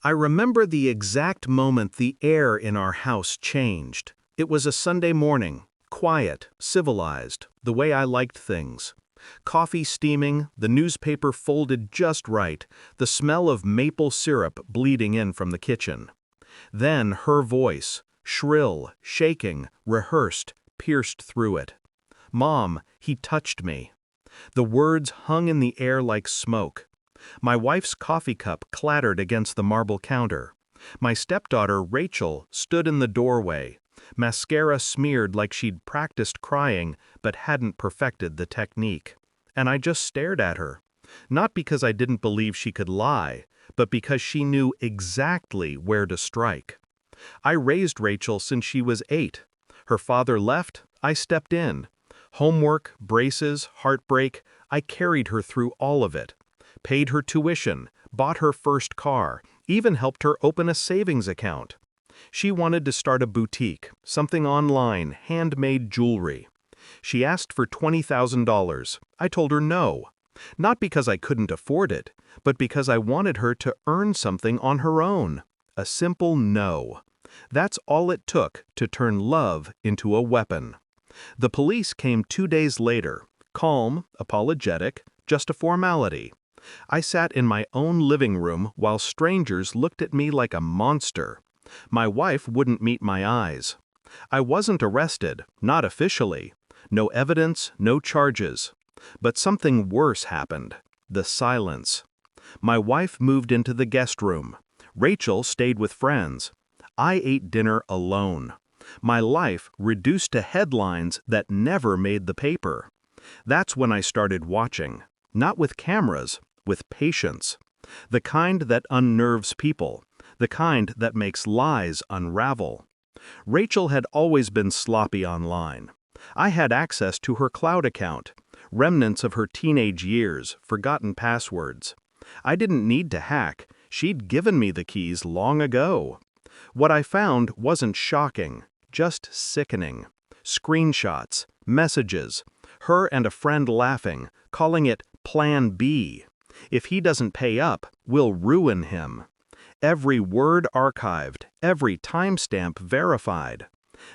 I remember the exact moment the air in our house changed. It was a Sunday morning, quiet, civilized, the way I liked things. Coffee steaming, the newspaper folded just right, the smell of maple syrup bleeding in from the kitchen. Then her voice, shrill, shaking, rehearsed, pierced through it. "Mom, he touched me." The words hung in the air like smoke. My wife's coffee cup clattered against the marble counter. My stepdaughter, Rachel, stood in the doorway, mascara smeared like she'd practiced crying but hadn't perfected the technique. And I just stared at her. Not because I didn't believe she could lie, but because she knew exactly where to strike. I raised Rachel since she was 8. Her father left, I stepped in. Homework, braces, heartbreak, I carried her through all of it. Paid her tuition, bought her first car, even helped her open a savings account. She wanted to start a boutique, something online, handmade jewelry. She asked for $20,000. I told her no. Not because I couldn't afford it, but because I wanted her to earn something on her own. A simple no. That's all it took to turn love into a weapon. The police came 2 days later, calm, apologetic, just a formality. I sat in my own living room while strangers looked at me like a monster. My wife wouldn't meet my eyes. I wasn't arrested, not officially. No evidence, no charges. But something worse happened. The silence. My wife moved into the guest room. Rachel stayed with friends. I ate dinner alone. My life reduced to headlines that never made the paper. That's when I started watching. Not with cameras, with patience. The kind that unnerves people. The kind that makes lies unravel. Rachel had always been sloppy online. I had access to her cloud account, remnants of her teenage years, forgotten passwords. I didn't need to hack. She'd given me the keys long ago. What I found wasn't shocking, just sickening. Screenshots, messages, her and a friend laughing, calling it Plan B. If he doesn't pay up, we'll ruin him. Every word archived, every timestamp verified.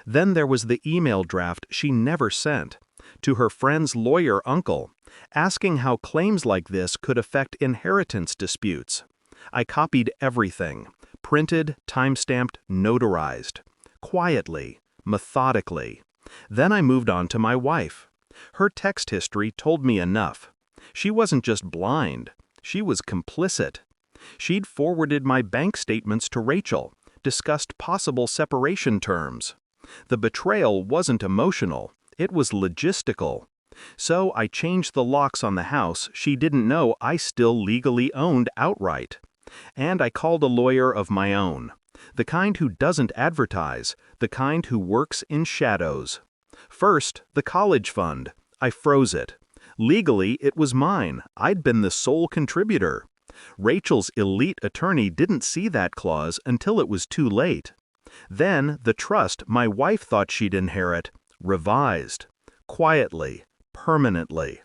Then there was the email draft she never sent, to her friend's lawyer uncle, asking how claims like this could affect inheritance disputes. I copied everything, printed, timestamped, notarized. Quietly, methodically. Then I moved on to my wife. Her text history told me enough. She wasn't just blind, she was complicit. She'd forwarded my bank statements to Rachel, discussed possible separation terms. The betrayal wasn't emotional, it was logistical. So I changed the locks on the house she didn't know I still legally owned outright. And I called a lawyer of my own. The kind who doesn't advertise, the kind who works in shadows. First, the college fund. I froze it. Legally, it was mine. I'd been the sole contributor. Rachel's elite attorney didn't see that clause until it was too late. Then, the trust my wife thought she'd inherit, revised. Quietly, permanently.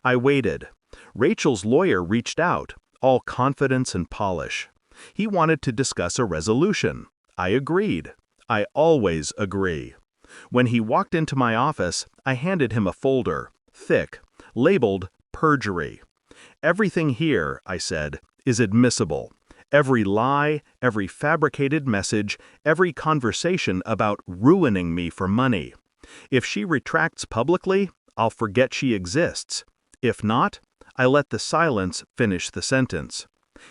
I waited. Rachel's lawyer reached out, all confidence and polish. He wanted to discuss a resolution. I agreed. I always agree. When he walked into my office, I handed him a folder, thick, labeled perjury. "Everything here," I said, "is admissible. Every lie, every fabricated message, every conversation about ruining me for money. If she retracts publicly, I'll forget she exists. If not, I let the silence finish the sentence."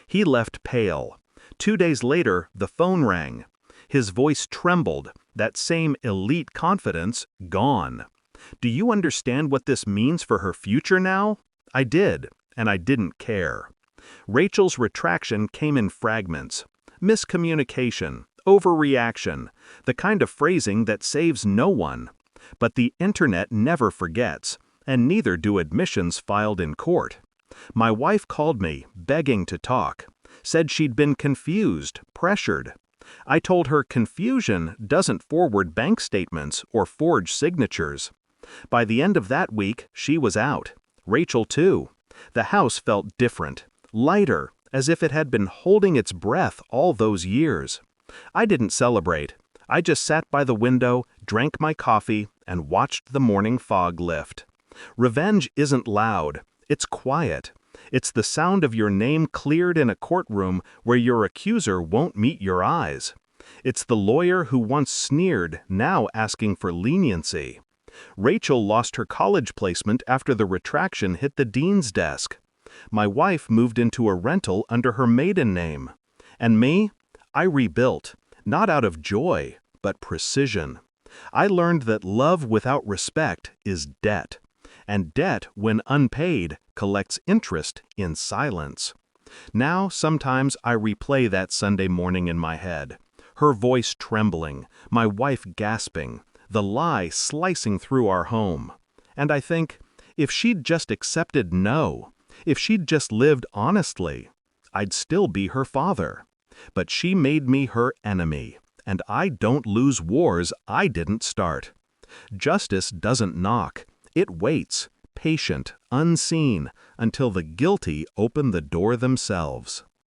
He left pale. 2 days later, the phone rang. His voice trembled, that same elite confidence gone. "Do you understand what this means for her future now?" I did, and I didn't care. Rachel's retraction came in fragments. Miscommunication, overreaction, the kind of phrasing that saves no one. But the internet never forgets, and neither do admissions filed in court. My wife called me, begging to talk. Said she'd been confused, pressured. I told her confusion doesn't forward bank statements or forge signatures. By the end of that week, she was out. Rachel too. The house felt different, lighter, as if it had been holding its breath all those years. I didn't celebrate. I just sat by the window, drank my coffee, and watched the morning fog lift. Revenge isn't loud. It's quiet. It's the sound of your name cleared in a courtroom where your accuser won't meet your eyes. It's the lawyer who once sneered, now asking for leniency. Rachel lost her college placement after the retraction hit the dean's desk. My wife moved into a rental under her maiden name. And me? I rebuilt, not out of joy, but precision. I learned that love without respect is debt, and debt, when unpaid, collects interest in silence. Now, sometimes I replay that Sunday morning in my head, her voice trembling, my wife gasping, the lie slicing through our home. And I think, if she'd just accepted no, if she'd just lived honestly, I'd still be her father. But she made me her enemy, and I don't lose wars I didn't start. Justice doesn't knock. It waits, patient, unseen, until the guilty open the door themselves.